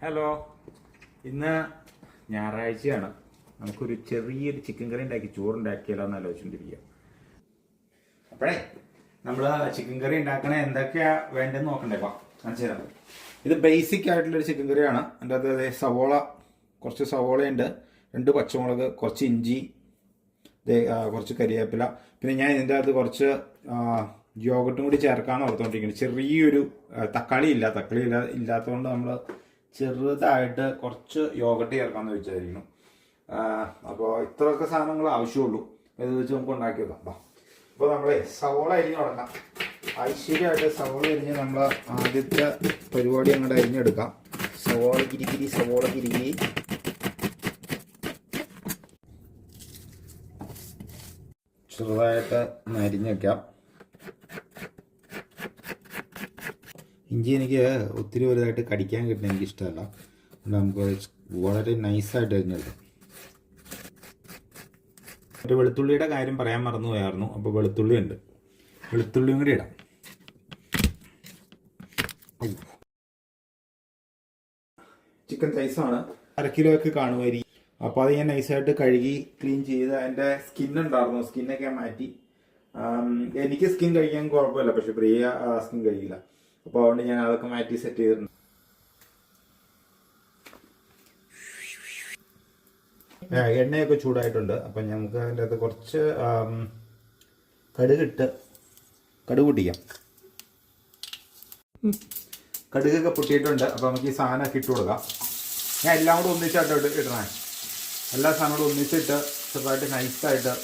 Hello, ഇന്ന് ഞായറാഴ്ചയാണ്. നമുക്കൊരു ചെറിയൊരു ചിക്കൻ കറി ഉണ്ടാക്കി ചോറുണ്ടാക്കിയാലോ എന്ന് ആലോചിച്ചുകൊണ്ടിരിക്കുക. അപ്പോഴേ നമ്മൾ ചിക്കൻ കറി ഉണ്ടാക്കണ എന്തൊക്കെയാ വേണ്ടതെന്ന് നോക്കണ്ടേ? കാണിച്ചു തരാം. ഇത് ബേസിക് ആയിട്ടുള്ളൊരു ചിക്കൻ കറിയാണ്. എൻ്റെ അകത്ത് സവോള, കുറച്ച് സവോളയുണ്ട്, 2 പച്ചമുളക്, കുറച്ച് ഇഞ്ചി, കുറച്ച് കരിവേപ്പില, പിന്നെ ഞാൻ ഇതിൻ്റെ അകത്ത് കുറച്ച് യോഗട്ടും കൂടി ചേർക്കാമെന്ന് ഓർത്തുകൊണ്ടിരിക്കുന്നത്. ചെറിയൊരു തക്കാളി ഇല്ലാത്തതുകൊണ്ട് നമ്മൾ ചെറുതായിട്ട് കുറച്ച് യോഗട്ട് ചേർക്കാമെന്ന് വിചാരിക്കുന്നു. അപ്പോൾ ഇത്രയൊക്കെ സാധനങ്ങൾ ആവശ്യമുള്ളൂ. ഇത് വെച്ച് നമുക്ക് ഉണ്ടാക്കി വെക്കാം. അപ്പോൾ നമ്മളെ സവോള അരിഞ്ഞ് തുടങ്ങാം. ഐശ്വര്യമായിട്ട് സവോള അരിഞ്ഞ് നമ്മൾ ആദ്യത്തെ പരിപാടി അങ്ങോട്ട് അരിഞ്ഞെടുക്കാം. സവോള കിരികിരി ചെറുതായിട്ട് അരിഞ്ഞ് വയ്ക്കാം. ഇഞ്ചി എനിക്ക് ഒത്തിരി വലുതായിട്ട് കടിക്കാൻ കിട്ടുന്ന എനിക്കിഷ്ടമല്ല. നമുക്ക് വളരെ നൈസായിട്ട് അരിഞ്ഞെടുക്കാം. ഒരു വെളുത്തുള്ളിയുടെ കാര്യം പറയാൻ മറന്നു പോയായിരുന്നു. അപ്പോൾ വെളുത്തുള്ളി ഉണ്ട്, വെളുത്തുള്ളിയും കൂടി ഇടാം. ചിക്കൻ സൈസാണ്, 1/2 കിലോയൊക്കെ കാണുമായിരിക്കും. അപ്പോൾ അത് ഞാൻ നൈസായിട്ട് കഴുകി ക്ലീൻ ചെയ്ത് അതിൻ്റെ സ്കിന്നുണ്ടായിരുന്നു, സ്കിന്നൊക്കെ മാറ്റി. എനിക്ക് സ്കിൻ കഴിക്കാൻ കുഴപ്പമില്ല, പക്ഷെ പ്രിയ സ്കിൻ കഴിയില്ല. അപ്പോൾ അതുകൊണ്ട് ഞാൻ അതൊക്കെ മാറ്റി സെറ്റ് ചെയ്തിട്ടുണ്ട്. എണ്ണയൊക്കെ ചൂടായിട്ടുണ്ട്. അപ്പം നമുക്ക് അതിൻ്റെ അകത്ത് കുറച്ച് കടുക് പൊട്ടിക്കാം. കടുകൊക്കെ പൊട്ടിയിട്ടുണ്ട്. അപ്പോൾ നമുക്ക് ഈ സാധനമൊക്കെ ഇട്ട് കൊടുക്കാം. ഞാൻ എല്ലാം കൂടെ ഒന്നിച്ചായിട്ട് ഇടണേ. എല്ലാ സാധനങ്ങളും ഒന്നിച്ചിട്ട് ചെറുതായിട്ട് നൈസായിട്ട്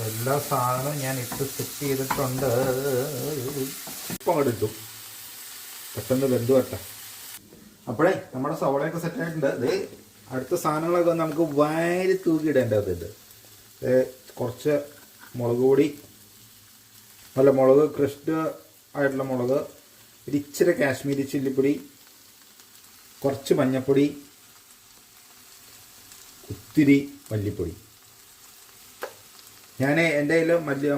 എല്ലാ സാധനവും ഞാൻ ഇട്ട് സെറ്റ് ചെയ്തിട്ടുണ്ട്. ഇപ്പം അങ്ങോട്ട് ഇട്ടു, പെട്ടെന്ന് ബന്ധുവട്ടെ. അപ്പോഴേ നമ്മുടെ സവോളയൊക്കെ സെറ്റായിട്ടുണ്ട്. ഇത് അടുത്ത സാധനങ്ങളൊക്കെ നമുക്ക് വാരി തൂക്കി ഇടേണ്ടതുണ്ട്. കുറച്ച് മുളക് പൊടി, മുളക് ക്രഷ്ഡ് ആയിട്ടുള്ള മുളക്, ഒരു ഇച്ചിരി കാശ്മീരി ചില്ലിപ്പൊടി, കുറച്ച് മഞ്ഞൾപ്പൊടി, ഒത്തിരി മല്ലിപ്പൊടി. ഞാൻ എൻ്റെ കയ്യിൽ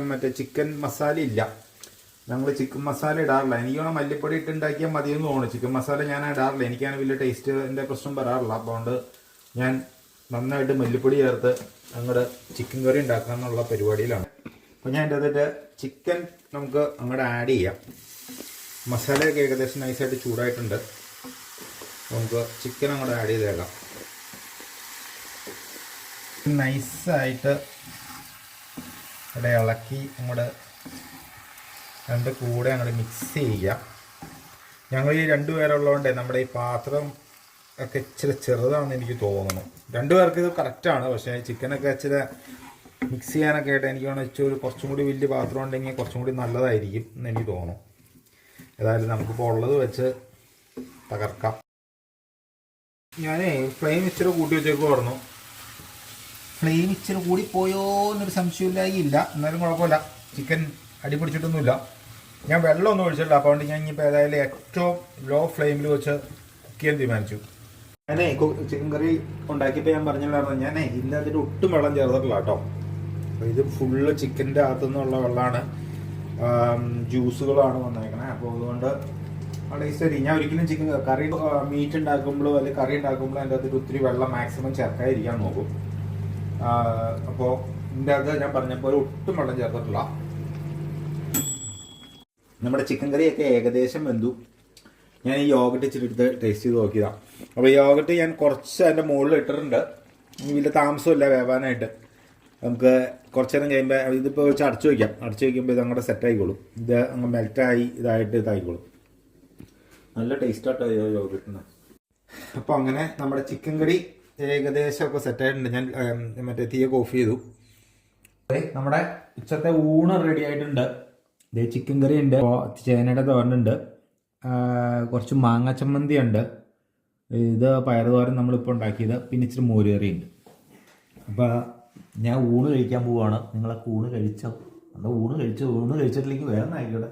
മറ്റേ ചിക്കൻ മസാല ഇല്ല. ഞങ്ങൾ ചിക്കൻ മസാല ഇടാറില്ല. എനിക്കാണ് മല്ലിപ്പൊടി ഇട്ടുണ്ടാക്കിയാൽ മതിയെന്ന് തോന്നുന്നു. ചിക്കൻ മസാല ഞാൻ ഇടാറില്ല. എനിക്കാണ് വലിയ ടേസ്റ്റിൻ്റെ പ്രശ്നം വരാറില്ല. അപ്പോൾ അതുകൊണ്ട് ഞാൻ നന്നായിട്ട് മല്ലിപ്പൊടി ചേർത്ത് അങ്ങോട്ട് ചിക്കൻ കറി ഉണ്ടാക്കാമെന്നുള്ള പരിപാടിയിലാണ്. അപ്പോൾ ഞാൻ എൻ്റെ അതിട്ട് ചിക്കൻ നമുക്ക് അങ്ങോട്ട് ആഡ് ചെയ്യാം. മസാലയൊക്കെ ഏകദേശം നൈസായിട്ട് ചൂടായിട്ടുണ്ട്. നമുക്ക് ചിക്കൻ അങ്ങോട്ട് ആഡ് ചെയ്തേക്കാം. നൈസായിട്ട് ഇവിടെ ഇളക്കി അങ്ങോട്ട് രണ്ട് കൂടെ അങ്ങോട്ട് മിക്സ് ചെയ്യുക. ഞങ്ങൾ ഈ 2 പേരുള്ളതുകൊണ്ട് നമ്മുടെ ഈ പാത്രം ഒക്കെ ഇച്ചിരി ചെറുതാണെന്ന് എനിക്ക് തോന്നുന്നു. 2 പേർക്ക് ഇത് കറക്റ്റാണ്. പക്ഷേ ചിക്കനൊക്കെ ഇച്ചിരി മിക്സ് ചെയ്യാനൊക്കെ ആയിട്ട് എനിക്ക് തോന്നുന്നു കുറച്ചും കൂടി വലിയ പാത്രം ഉണ്ടെങ്കിൽ കുറച്ചും കൂടി നല്ലതായിരിക്കും എന്ന് എനിക്ക് തോന്നുന്നു. ഏതായാലും നമുക്കിപ്പോൾ ഉള്ളത് വെച്ച് തകർക്കാം. ഞാനേ ഫ്ലെയിം ഇച്ചിരി കൂട്ടി വെച്ചേക്കുമായിരുന്നു. ഫ്ലെയിം ഇച്ചിരി കൂടി പോയോ എന്നൊരു സംശയമില്ലായില്ല. എന്നാലും കുഴപ്പമില്ല, ചിക്കൻ അടി പിടിച്ചിട്ടൊന്നുമില്ല. ഞാൻ വെള്ളമൊന്നും ഒഴിച്ചിട്ടില്ല. അപ്പോൾ അതുകൊണ്ട് ഞാൻ ഇനിയിപ്പോൾ ഏതായാലും ഏറ്റവും ലോ ഫ്ലെയിമിൽ വെച്ച് കുക്ക് ചെയ്യാൻ തീരുമാനിച്ചു. ഞാനേ ചിക്കൻ കറി ഉണ്ടാക്കിയപ്പോൾ ഞാൻ പറഞ്ഞില്ലായിരുന്നു, ഞാനേ ഇതിൻ്റെ ഒട്ടും വെള്ളം ചേർത്തിട്ടില്ല കേട്ടോ. അപ്പോൾ ഇത് ഫുള്ള് ചിക്കൻ്റെ അകത്തുനിന്നുള്ള വെള്ളമാണ്, ജ്യൂസുകളാണ് വന്നേക്കണേ. അപ്പോൾ അതുകൊണ്ട് വളരെ ശരി. ഞാൻ ഒരിക്കലും ചിക്കൻ കറി മീറ്റ് ഉണ്ടാക്കുമ്പോഴോ അല്ലെങ്കിൽ കറി ഉണ്ടാക്കുമ്പോഴോ അതിൻ്റെ അകത്ത് ഒത്തിരി വെള്ളം മാക്സിമം ചേർക്കാതിരിക്കാൻ നോക്കും. അപ്പോൾ ഇതിൻ്റെ അകത്ത് ഞാൻ പറഞ്ഞപ്പോൾ ഒട്ടും വെള്ളം ചേർത്തിട്ടില്ല. നമ്മുടെ ചിക്കൻ കറിയൊക്കെ ഏകദേശം വെന്തു. ഞാൻ ഈ യോഗട്ട് ഇച്ചിരി എടുത്ത് ടേസ്റ്റ് ചെയ്ത് നോക്കിയതാണ്. അപ്പോൾ യോഗട്ട് ഞാൻ കുറച്ച് അതിൻ്റെ മുകളിൽ ഇട്ടിട്ടുണ്ട്. വലിയ താമസമില്ല വേവാനായിട്ട്. നമുക്ക് കുറച്ച് നേരം കഴിയുമ്പോൾ ഇതിപ്പോൾ വെച്ച് അടച്ചു വയ്ക്കാം. അടച്ചു വയ്ക്കുമ്പോൾ ഇത് അങ്ങോട്ട് സെറ്റ് ആയിക്കോളും. ഇത് അങ്ങ് മെൽറ്റായി ഇതായിക്കോളും. നല്ല ടേസ്റ്റായിട്ടോ യോഗട്ടിന്. അപ്പോൾ അങ്ങനെ നമ്മുടെ ചിക്കൻ കറി ഏകദേശമൊക്കെ സെറ്റായിട്ടുണ്ട്. ഞാൻ മറ്റേ തീയൊക്കെ ഓഫ് ചെയ്തു. നമ്മുടെ ഉച്ചത്തെ ഊണ് റെഡി ആയിട്ടുണ്ട്. ഇതേ ചിക്കൻ കറി ഉണ്ട്, ചേനയുടെ തോരനുണ്ട്, കുറച്ച് മാങ്ങ ചമ്മന്തി ഉണ്ട്, ഇത് പയറുതോരൻ നമ്മളിപ്പോൾ ഉണ്ടാക്കിയത്, പിന്നെ ഇച്ചിരി മോരുകറി ഉണ്ട്. അപ്പോൾ ഞാൻ ഊണ് കഴിക്കാൻ പോവുകയാണ്. നിങ്ങളൊക്കെ ഊണ് കഴിച്ചോ? ഊണ് കഴിച്ചിട്ടില്ലെങ്കിൽ വേറെ ആയിക്കോട്ടെ.